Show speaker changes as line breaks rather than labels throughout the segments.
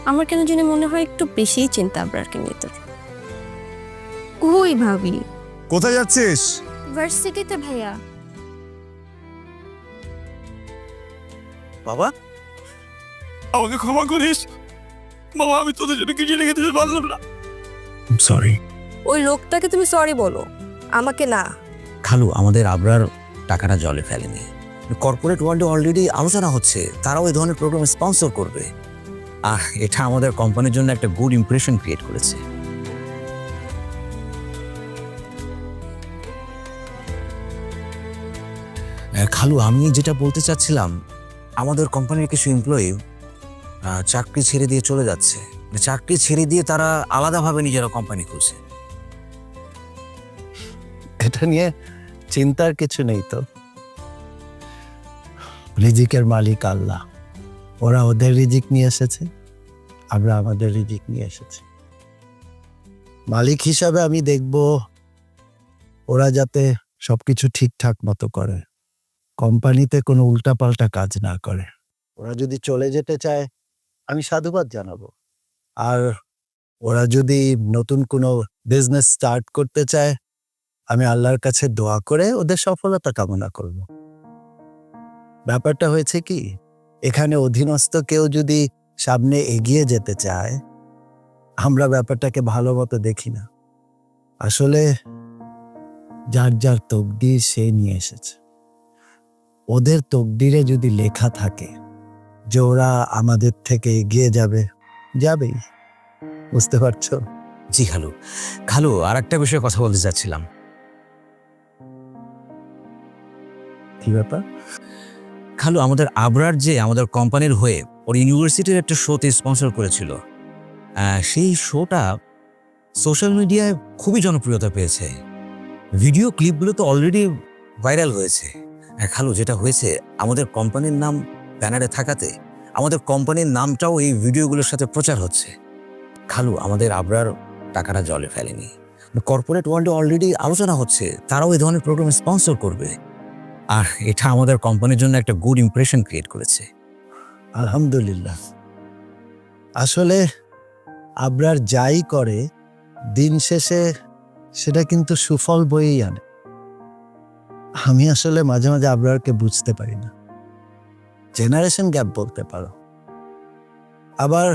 আমার কেন জানি মনে হয় একটু বেশিই চিন্তা আবরারকে নিয়ে তোর।
কই ভাবি?
কোথায় যাচ্ছিস?
ভার্সিটিতে ভাইয়া।
বাবা, আমাকে ক্ষমা করিস বাবা, আমি তোদের জন্য কিছু রেখে দিতে পারলাম না। সরি
ওই লোকটাকে তুমি সরি বলো, আমাকে না।
খালু, আমাদের আবরার টাকাটা জলে ফেলেনি। কর্পোরেট ওয়ার্ল্ডে অলরেডি আলোচনা হচ্ছে, তারাও এই ধরনের প্রোগ্রাম স্পন্সর করবে। আর এটা আমাদের কোম্পানির জন্য একটা গুড ইমপ্রেশন ক্রিয়েট করেছে। খালু, আমি যেটা বলতে চাচ্ছিলাম, আমাদের কোম্পানির কিছু এমপ্লয়ি চাকরি ছেড়ে দিয়ে চলে যাচ্ছে। চাকরি ছেড়ে দিয়ে তারা আলাদাভাবে নিজেরা কোম্পানি খুলছে।
এটা নিয়ে চিন্তার কিছু নেই তো। রিজিকের মালিক আল্লাহ। ওরা ওদের রিজিক নিয়ে এসেছে, আমরা আমাদের রিজিক নিয়ে এসেছি। মালিক হিসাবে আমি দেখব ওরা যাতে সবকিছু ঠিকঠাক মতো করে, কোম্পানিতে কোনো উল্টাপাল্টা কাজ না করে। ওরা যদি চলে যেতে চায় আমি সাধুবাদ জানাবো, আর ওরা যদি নতুন কোনো বিজনেস স্টার্ট করতে চায় আমি আল্লাহর কাছে দোয়া করে ওদের সফলতা কামনা করব। ব্যাপারটা হয়েছে কি, এখানে অধীনস্থ কেউ যদি সামনে এগিয়ে যেতে চায় আমরা ব্যাপারটাকে ভালো মতো দেখি না। আসলে যার যার তকদির সে নিয়ে এসেছে। ওদের তকদিরে যদি লেখা থাকে যে ওরা আমাদের থেকে এগিয়ে যাবে, যাবেই। বুঝতে পারছো?
জি খালু। খালু, আর একটা বিষয়ে কথা বলতে চাচ্ছিলাম।
কি ব্যাপার?
খালু, আমাদের আবরার যে আমাদের কোম্পানির হয়ে ওর ইউনিভার্সিটির একটা শোতে স্পন্সর করেছিল, সেই শোটা সোশ্যাল মিডিয়ায় খুবই জনপ্রিয়তা পেয়েছে। ভিডিও ক্লিপগুলো তো অলরেডি ভাইরাল হয়েছে। খালু, যেটা হয়েছে, আমাদের কোম্পানির নাম ব্যানারে থাকাতে আমাদের কোম্পানির নামটাও এই ভিডিওগুলোর সাথে প্রচার হচ্ছে। খালু, আমাদের আবরার টাকাটা জলে ফেলেনি। কর্পোরেট ওয়ার্ল্ডে অলরেডি আলোচনা হচ্ছে, তারাও এই ধরনের প্রোগ্রাম স্পন্সর করবে। আর এটা আমাদের কোম্পানির জন্য একটা গুড ইমপ্রেশন ক্রিয়েট করেছে।
আলহামদুলিল্লাহ। আসলে আবরার যাই করে দিন শেষে সেটা কিন্তু সুফল বয়েই আনে। আমি আসলে মাঝে মাঝে আবরারকে বুঝতে পারি না। জেনারেশন গ্যাপ বলতে পারো, আবার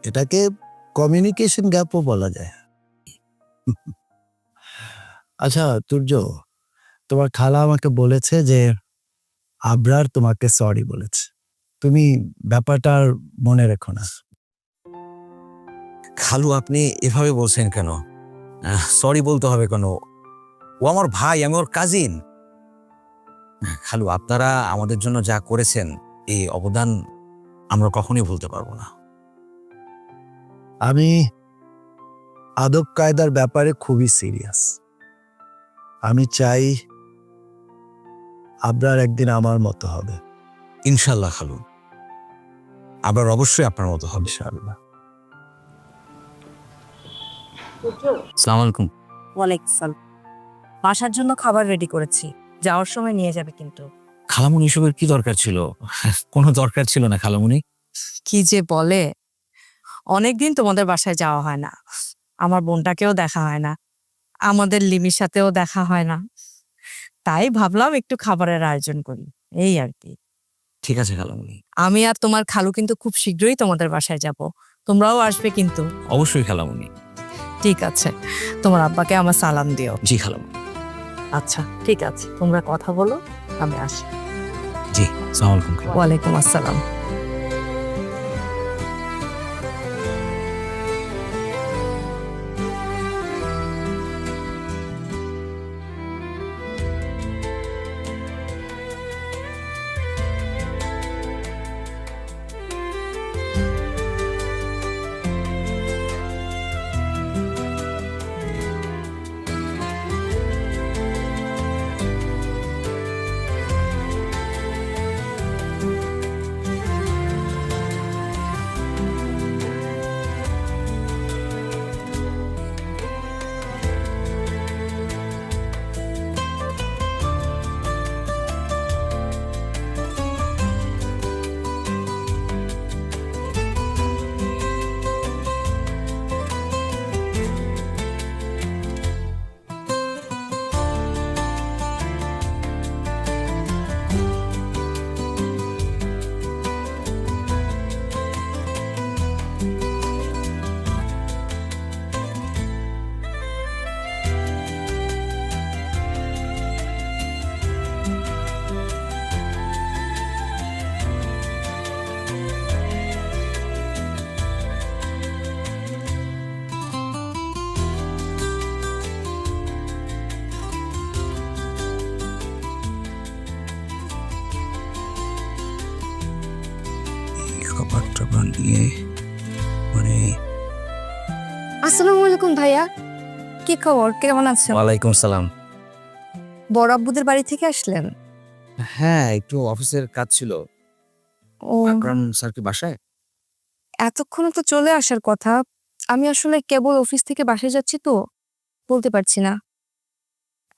এটাকে কমিউনিকেশন গ্যাপও বলা যায়। আচ্ছা তুর্য, তোমার খালা আমাকে বলেছে যে আবরার তোমাকে সরি বলেছে। তুমি ব্যাপারটা আর মনে রেখো না।
খালু, আপনি এভাবে বলছেন কেন? সরি বলতে হবে কেন? ও আমার ভাই, আমি ওর কাজিন। খালু, আপনারা আমাদের জন্য যা করেছেন, এই অবদান আমরা কখনোই ভুলতে পারবো না।
আমি আদব কায়দার ব্যাপারে খুবই সিরিয়াস। আমি চাই আবরার একদিন আমার মতো হবে।
ইনশাল্লাহ খালু, আবার অবশ্যই আপনার মতো হবে।
ইনশাআল্লাহ।
আসসালামু আলাইকুম।
ওয়ালাইকুম সালাম। বাসার জন্য খাবার রেডি করেছি, যাওয়ার সময় নিয়ে যাবে কিন্তু।
খালামুনি, এসবের কি দরকার ছিল? কোনো দরকার ছিল না খালামুনি।
কি যে বলে, অনেকদিন তোমাদের বাসায় যাওয়া হয় না, আমার বোনটাকেও দেখা হয় না, আমাদের লিমির সাথেও দেখা হয় না, তাই ভাবলাম একটু খাবারের আয়োজন করি, এই আর কি।
ঠিক আছে খালামুনি।
আমি আর তোমার খালু কিন্তু খুব শীঘ্রই তোমাদের বাসায় যাব, তোমরাও আসবে কিন্তু।
অবশ্যই খালামুনি।
ঠিক আছে, তোমার আব্বাকে আমার সালাম দিও।
জি খালামুনি।
আচ্ছা ঠিক আছে, তোমরা কথা বলো, আমি আসি।
জি, আসসালামু আলাইকুম।
ওয়ালাইকুম আসসালাম।
আবরার নিয়ে মানে
আসসালামু আলাইকুম ভাইয়া, কি খবর, কেমন আছেন?
ওয়ালাইকুম সালাম।
বড় আব্বুদের বাড়ি থেকে আসলেন?
হ্যাঁ, একটু অফিসের কাজ ছিল।
ও,
আকরাম স্যার কি বাসায়?
এতক্ষণে তো চলে আসার কথা। আমি আসলে কেবল অফিস থেকে বাসায় যাচ্ছি তো, বলতে পারছি না।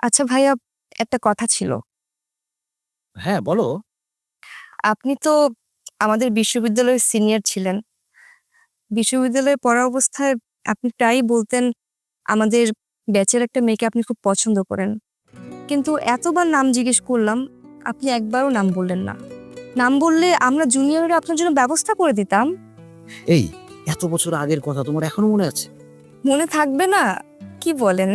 আচ্ছা ভাইয়া, একটা কথা ছিল।
হ্যাঁ, বলো।
আপনি তো আমাদের বিশ্ববিদ্যালয়ের সিনিয়র ছিলেন। বিশ্ববিদ্যালয়ে পড়া অবস্থায় আপনি প্রায়ই বলতেন আমাদের ব্যাচের একটা মেয়েকে আপনি খুব পছন্দ করেন। কিন্তু এতবার নাম জিজ্ঞেস করলাম, আপনি একবারও নাম বললেন না। নাম বললে আমরা জুনিয়ররা আপনার জন্য ব্যবস্থা করে দিতাম।
এই এত বছর আগের কথা তোমার এখনো মনে আছে?
মনে থাকবে না? কি বলেন?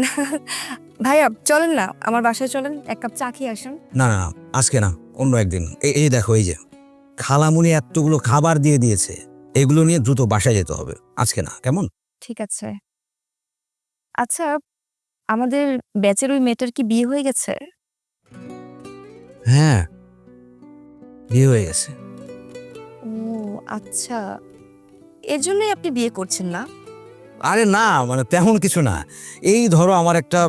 ভাইয়া চলেন না, আমার বাসায় চলেন, এক কাপ চা খেয়ে আসুন।
না না না, আজকে না, অন্য একদিন। এই দেখো, এই যে খালামুনি এতগুলো খাবার দিয়ে দিয়েছে, এগুলো নিয়ে দ্রুত বাসায় যেতে হবে। আজকে না, কেমন?
ঠিক আছে। আচ্ছা, আমাদের ব্যাচের ওই মেয়েটার কি বিয়ে হয়ে গেছে?
হ্যাঁ, বিয়ে হয়ে গেছে।
ও আচ্ছা, এর জন্যই আপনি বিয়ে করছেন না?
আরে না, মানে তেমন কিছু না। এই ধরো আমার একটা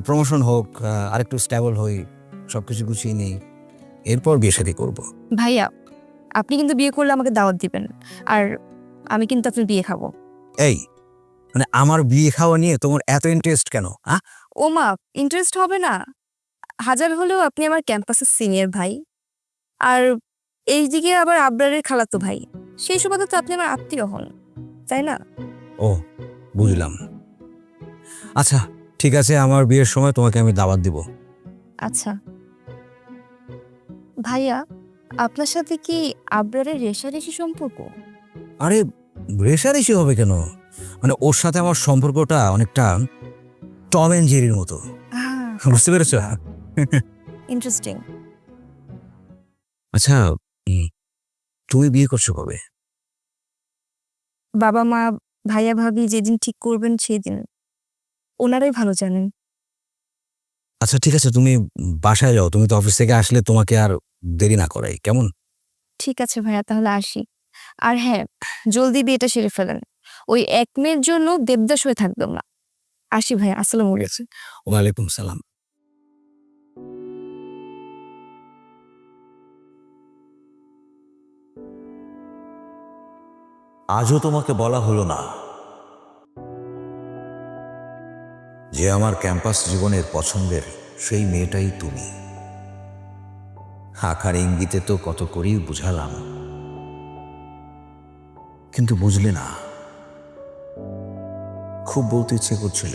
প্রমোশন হোক, আরেকটু স্টেবল হই, সবকিছু গুছিয়ে নেই, এরপর বিয়ে শাদী করবো।
ভাইয়া, আপনি কিন্তু বিয়ে করলে আমাকে দাওয়াত দিবেন, আর আমি কিন্তু আপনার বিয়ে খাবো।
এই মানে আমার বিয়ে খাওয়া নিয়ে তোমার এত ইন্টারেস্ট কেন?
ও মা, ইন্টারেস্ট হবে না? হাজার হলেও আপনি আমার ক্যাম্পাসের সিনিয়র ভাই, আর এইদিকে আবার আবরারের খালাতো ভাই। সেই সুবাদে তো আপনি আমার আত্মীয় হন, তাই না?
ও, বুঝলাম। আচ্ছা ঠিক আছে, আমার বিয়ের সময় তোমাকে আমি দাওয়াত দিব।
আচ্ছা ভাইয়া, আপনার সাথে কি আবরারের রেশারেশি সম্পর্ক?
আরে রেশারেশি হবে কেন? মানে ওর সাথে আমার সম্পর্কটা অনেকটা টম এন্ড জেরির মতো, বুঝতে পেরেছো?
ইন্টারেস্টিং।
আচ্ছা, তুমি বিয়ে করছো কবে?
বাবা মা, ভাইয়া ভাবি যেদিন ঠিক করবেন সেই দিন, ওনারাই ভালো জানেন।
আচ্ছা ঠিক আছে, তুমি বাসায় যাও, তুমি তো অফিস থেকে আসলে তোমাকে আর দেরি না করাই, কেমন?
ঠিক আছে ভাইয়া, তাহলে আসি। আর হ্যাঁ, জলদি বিয়েটা সেরে ফেলেন, ওই এক মেয়ের জন্য দেবদাস হয়ে থাকবেন না। আসি ভাইয়া, আসসালামু আলাইকুম।
ওয়ালাইকুম সালাম।
আজও তোমাকে বলা হলো না যে আমার ক্যাম্পাস জীবনের পছন্দের সেই মেয়েটাই তুমি। আকার ইঙ্গিতে তো কত করেই বুঝালাম, কিন্তু বুঝলে না। খুব বলতে ইচ্ছে করছিল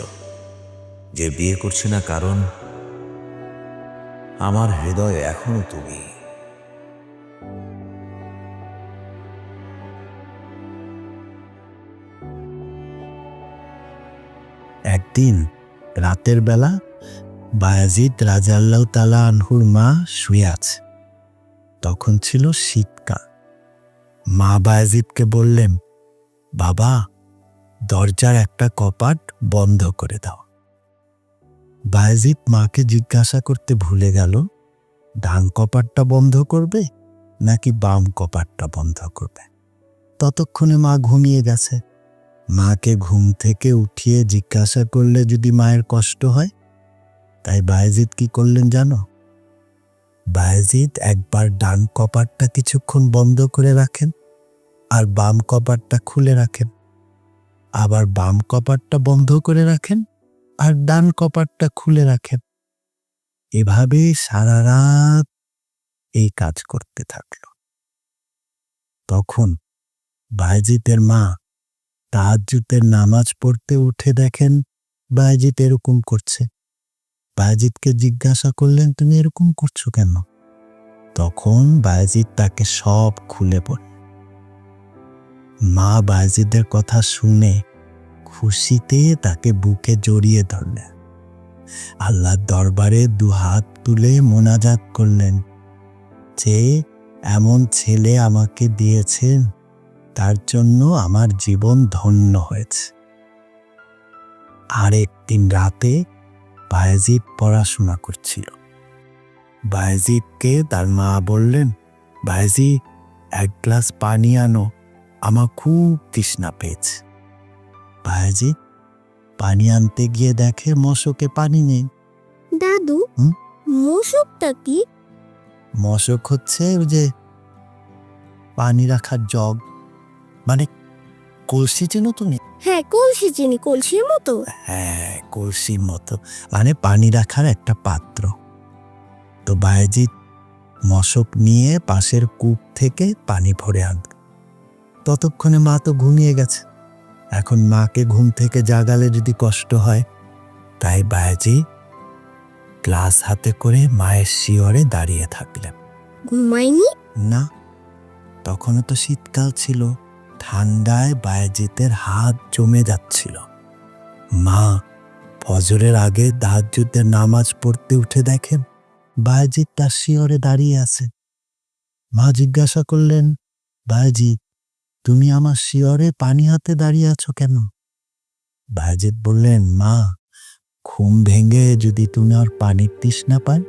যে বিয়ে করছি না, কারণ আমার হৃদয়ে এখনো তুমি।
একদিন রাতের বেলা বায়াজিদ রাজাল্লাহ তালা আনহুর মা শুয়ে আছে। তখন ছিল শীতকাল। মা বায়াজিদকে বললেন, বাবা, দরজার একটা কপাট বন্ধ করে দাও। বায়াজিদ মাকে জিজ্ঞাসা করতে ভুলে গেল, ডান কপাটটা বন্ধ করবে নাকি বাম কপাটটা বন্ধ করবে। ততক্ষণে মা ঘুমিয়ে গেছে। মাকে ঘুম থেকে উঠিয়ে জিজ্ঞাসা করলে যদি মায়ের কষ্ট হয়, তাই বায়েজিদ কি করলেন জানো? বায়েজিদ একবার ডান কপাটটা কিছুক্ষণ বন্ধ করে রাখেন, আর বাম কপাটটা খুলে রাখেন, আবার বাম কপাটটা বন্ধ করে রাখেন, আর ডান কপাটটা খুলে রাখেন। এভাবেই সারা রাত এই কাজ করতে থাকল। তখন বায়েজিদের মা তাহাজ্জুদের নামাজ পড়তে উঠে দেখেন বায়েজিদ এরকম করছে। বায়েজিদকে জিজ্ঞাসা করলেন, তুমি এরকম করছো কেন? তখন বায়েজিদ তাকে সব খুলে বলল। মা বায়েজিদের কথা শুনে খুশিতে তাকে বুকে জড়িয়ে ধরলেন। আল্লাহর দরবারে দুহাত তুলে মোনাজাত করলেন যে এমন ছেলে আমাকে দিয়েছেন, তার জন্য আমার জীবন ধন্য হয়েছে। আর একদিন রাতে বায়েজিদ পড়াশোনা করছিল। বায়েজিদকে তার মা বললেন, বায়েজিদ, এক গ্লাস পানি আনো, আমার খুব তৃষ্ণা পেয়েছে। ভাইজি পানি আনতে গিয়ে দেখে মশকে পানি নেই।
দাদু
হুম?
মশকটা কি?
মশক হচ্ছে ওই যে পানি রাখার জগ, মানে কলসি চেনো তুমি?
হ্যাঁ কলসি চিনি, কলসির মতো।
হ্যাঁ কলসির মতো, মানে পানি রাখার একটা পাত্র। তো বায়েজিৎ মশক নিয়ে পাশের কূপ থেকে পানি ভরে আনল। ততক্ষণে মা তো ঘুমিয়ে গেছে। এখন মাকে ঘুম থেকে জাগালে যদি কষ্ট হয়, তাই বায়েজিৎ গ্লাস হাতে করে মায়ের শিয়রে দাঁড়িয়ে থাকলেন।
ঘুমাইনি?
না, তখনও তো শীতকাল ছিল, ঠান্ডায় বায়েজিতের হাত জমে যাচ্ছিল। মা ফজরের আগে তাহাজ্জুদের নামাজ পড়তে উঠে দেখেন বায়েজিৎ তার শিয়রে দাঁড়িয়ে আছে। মা জিজ্ঞাসা করলেন, বায়েজিৎ তুমি আমার শিয়রে পানি হাতে দাঁড়িয়ে আছো কেন? বায়েজিৎ বললেন, মা ঘুম ভেঙে যদি তুমি আর পানির তৃষ্ণা পায়,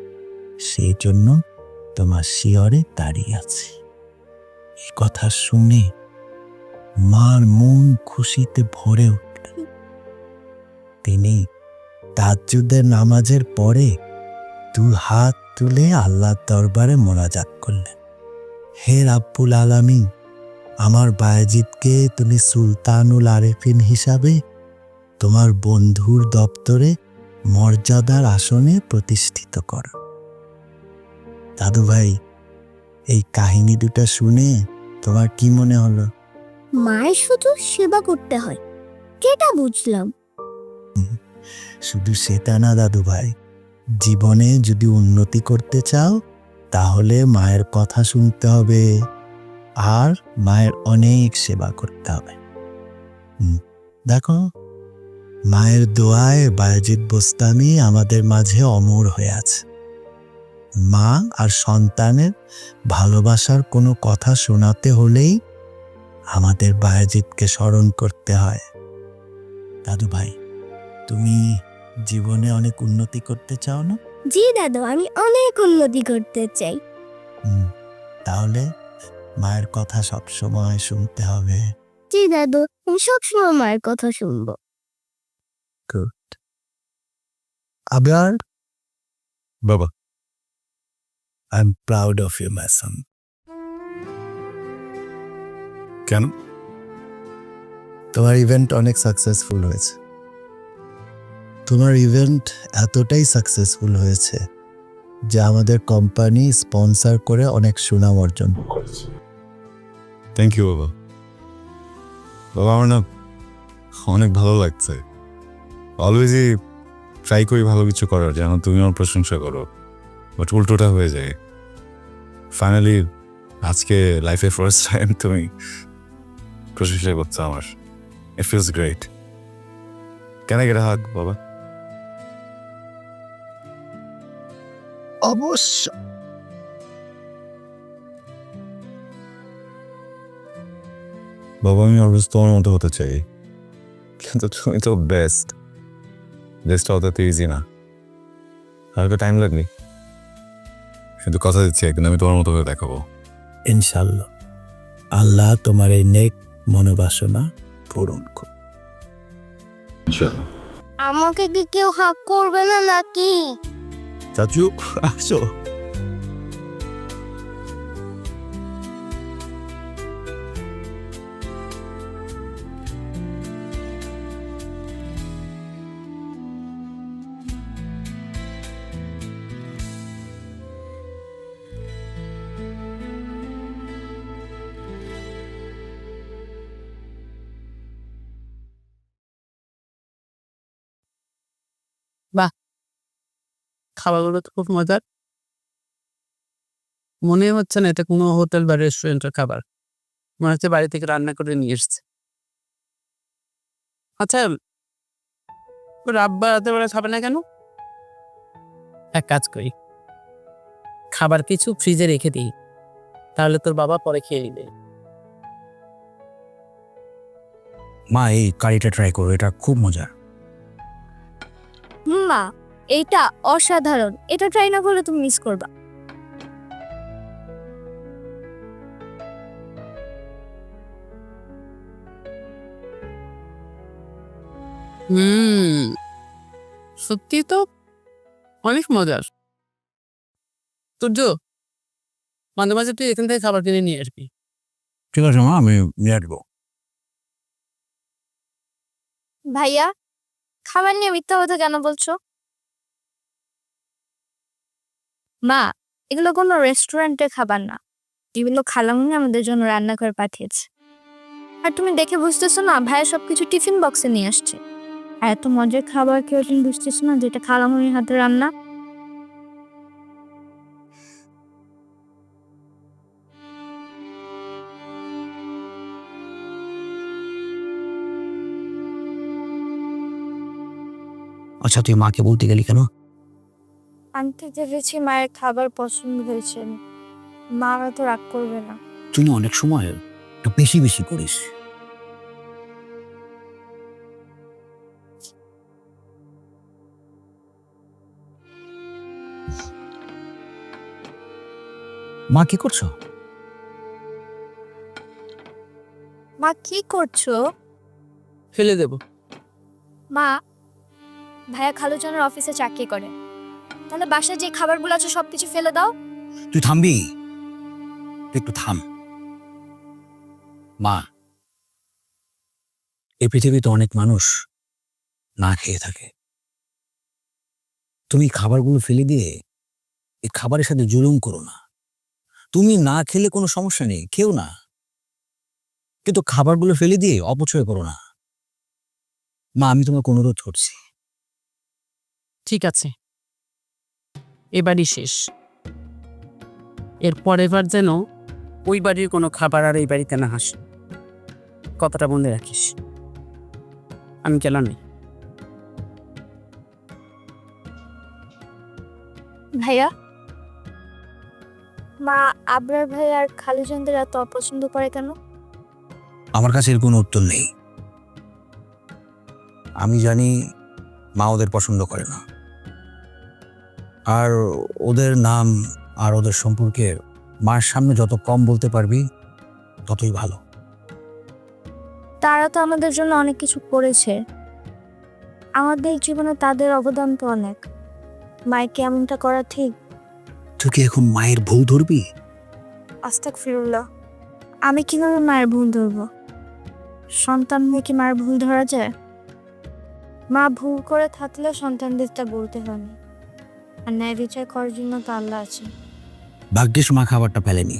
সেই জন্য তোমার শিয়রে দাঁড়িয়ে আছি। এই কথা শুনে মার মন খুশিতে ভরে উঠল। তিনি তাহাজ্জুদের নামাজের পরে 2 হাত তুলে আল্লাহর দরবারে মোনাজাত করলেন, হে রাব্বুল আলামিন, আমার বায়েজিৎকে তুমি সুলতানুল আরেফিন হিসাবে তোমার বন্ধুর দপ্তরে মর্যাদার আসনে প্রতিষ্ঠিত করো। দাদু ভাই, এই কাহিনী দুটা শুনে তোমার কি মনে হলো?
মায়ের শুধু সেবা করতে হয়, যেটা বুঝলাম।
শুধু সেটা না দাদু ভাই, জীবনে যদি উন্নতি করতে চাও তাহলে মায়ের কথা শুনতে হবে আর মায়ের অনেক সেবা করতে হবে। দেখো, মায়ের দোয়ায় বায়েজিৎ বোস্তামি আমাদের মাঝে অমর হয়ে আছে। মা আর সন্তানের ভালোবাসার কোনো কথা শোনাতে হলেই আমাদের বায়েজিৎকে স্মরণ করতে হয়। দাদু ভাই, তুমি জীবনে অনেক উন্নতি করতে চাও না?
জি দাদু, আমি অনেক উন্নতি করতে চাই।
তাহলে মায়ের কথা সব সময় শুনতে হবে।
জি দাদু, আমি সবসময় মায়ের কথা শুনবো।
গুড। আবার
বাবা
I am proud of you my son.
কেন?
তোমার ইভেন্ট অনেক সাকসেসফুল হয়েছে। তোমার ইভেন্ট এতটাই সাকসেসফুল হয়েছে যে আমাদের কোম্পানি স্পন্সর করে অনেক সুনাম অর্জন করেছে।
থ্যাংক ইউ বাবা। বাবা আমার না অনেক ভালো লাগছে। অলওয়েজই ট্রাই করি ভালো কিছু করার, যেন তুমি আমার প্রশংসা করো, বাট উল্টোটা হয়ে যায়। ফাইনালি আজকে লাইফে ফার্স্ট টাইম তুমি প্রশংসা করছো আমার। It feels great. Can I get a hug বাবা?
অবশ্য
বাবা আমি অলওয়েজ তোমার মতো হতে চাই, কিন্তু তুমি তো বেস্ট। বেস্টটা হতে তো ইজি না, আর একটু টাইম লাগবে, কিন্তু কথা দিচ্ছি একদিন আমি তোমার মতো করে দেখাবো।
ইনশাল্লাহ আল্লাহ তোমার এই নেক মনোবাসনা পূরণ করুন।
আমাকে কি কেউ হাক করবে না নাকি?
চাচু আসো।
খাবারগুলো তো খুব মজার। মনে হচ্ছে না এটা কোনো হোটেল বা রেস্টুরেন্টের খাবার, মনে হচ্ছে বাড়ি থেকে রান্না করে নিয়ে এসছে। আচ্ছা, তোর আব্বা রাতে বেলা খাবে না কেন? এক কাজ করি, খাবার কিছু ফ্রিজে রেখে দিই, তাহলে তোর বাবা পরে খেয়ে নিবে।
মা এই কারিটা ট্রাই করো, এটা খুব মজার।
মা এইটা অসাধারণ, এটা ট্রাই না করলে তুমি মিস করবা।
সত্যি তো অনেক মজার। তুর্য, মাঝে মাঝে তুই এখান থেকে খাবার কিনে নিয়ে আসবি।
ঠিক আছে মা, আমি নিয়ে আসবো।
ভাইয়া, খাবার নিয়ে মিথ্যা কথা কেন বলছো? মা, এগুলো কোনো রেস্টুরেন্টের খাবার না, এগুলো খালামুনি আমাদের জন্য রান্না করে পাঠিয়েছে। আর তুমি দেখে বুঝতেছো না ভাইয়া সবকিছু টিফিন বক্সে নিয়ে আসছে। আর এত মজার খাবার কেউ তুমি বুঝতেছো না যেটা খালামুনির হাতে রান্না?
আচ্ছা, তুই মাকে বলতে গেলি কেন?
আমি তো ভেবেছি মায়ের খাবার পছন্দ হয়েছে, মা তো রাগ করবে না।
তুই না অনেক সময় একটু বেশি বেশি করিস। মা কি করছো?
মা কি করছো?
ফেলে দেব।
মা, ভাইয়া খালুজানের অফিসে চাকরি করে, তাহলে বাসায় যে খাবারগুলো আছে সবকিছু ফেলে দাও।
তুই থামবি? তুই একটু থাম। মা, এই পৃথিবীতে অনেক মানুষ না খেয়ে থাকে। তুমি খাবারগুলো ফেলে দিয়ে এই খাবারের সাথে জুলুম করো না। তুমি না খেলে কোনো সমস্যা নেই, খেও না, কিন্তু খাবারগুলো ফেলে দিয়ে অপচয় করো না। মা, আমি তোমাকে অনুরোধ করছি।
ঠিক আছে, এবারই শেষ। এরপর এবার যেন ওই বাড়ির কোনো খাবার আর এই বাড়িতে না আসে, কথাটা মনে রাখিস। আমি গেলাম।
ভাইয়া, মা আবরার ভাই আর খালুজানদের এত অপছন্দ করে কেন?
আমার কাছে এর কোনো উত্তর নেই। আমি জানি মা ওদের পছন্দ করে না, আর ওদের নাম আর ওদের সম্পর্কে মার সামনে যত কম বলতে পারবি ততই ভালো।
তারা তো আমাদের জন্য অনেক কিছু করেছে, আমাদের জীবনে তাদের অবদান তো অনেক। মাইকে এমনটা করা ঠিক?
তুই কি এখন মায়ের ভুল ধরবি?
আস্তাগফিরুল্লাহ, আমি কিভাবে মায়ের ভুল ধরবো? সন্তান হয়ে কি মায়ের ভুল ধরা যায়? মা ভুল করে থাকলে সন্তানদের তা বলতে হয় না, আর ন্যায় বিচার করার জন্য তো আল্লাহ আছে।
ভাগ্যিস মা খাবারটা ফেলেনি।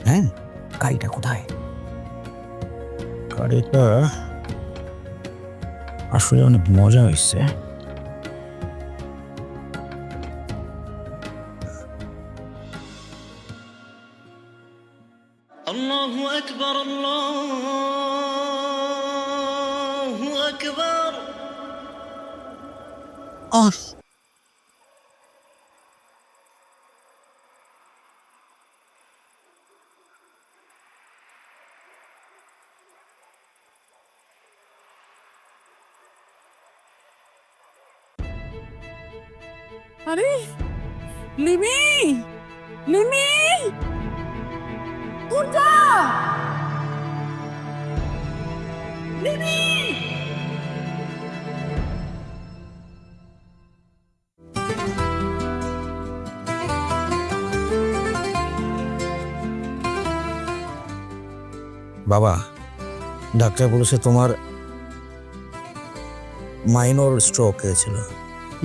হ্যাঁ, কারিটা কোথায়? কারিটা আসলে অনেক মজা হয়েছে।
الله أكبر الله أكبر
আরে লিমি, লিমি, উঠা! লিমি!
বাবা, ডাক্তার বলেছে তোমার মাইনর স্ট্রোক হয়েছিল।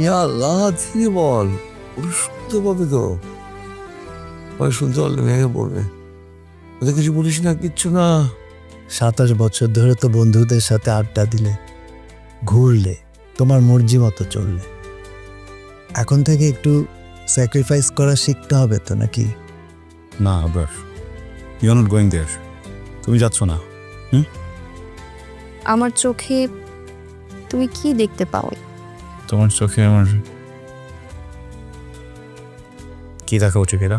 ইয়া আল্লাহ, দিদি বল, ওরা শুনতে পাবে তো? ওই শুনতে পারলে ভেঙে পড়বে। ওদের কিছু বলিস না, কিচ্ছু না। 27 বছর ধরে তো বন্ধুদের সাথে আড্ডা দিলে, ঘুরলে, তোমার মর্জি মতো চললে। এখন থেকে একটু স্যাক্রিফাইস করা শিখতে হবে তো, নাকি?
না আবার, you are not going there. তুমি যাচ্ছ না।
আমার চোখে তুমি কি দেখতে পাও?
তোমার চোখে আমার কি দেখা উচিত এরা?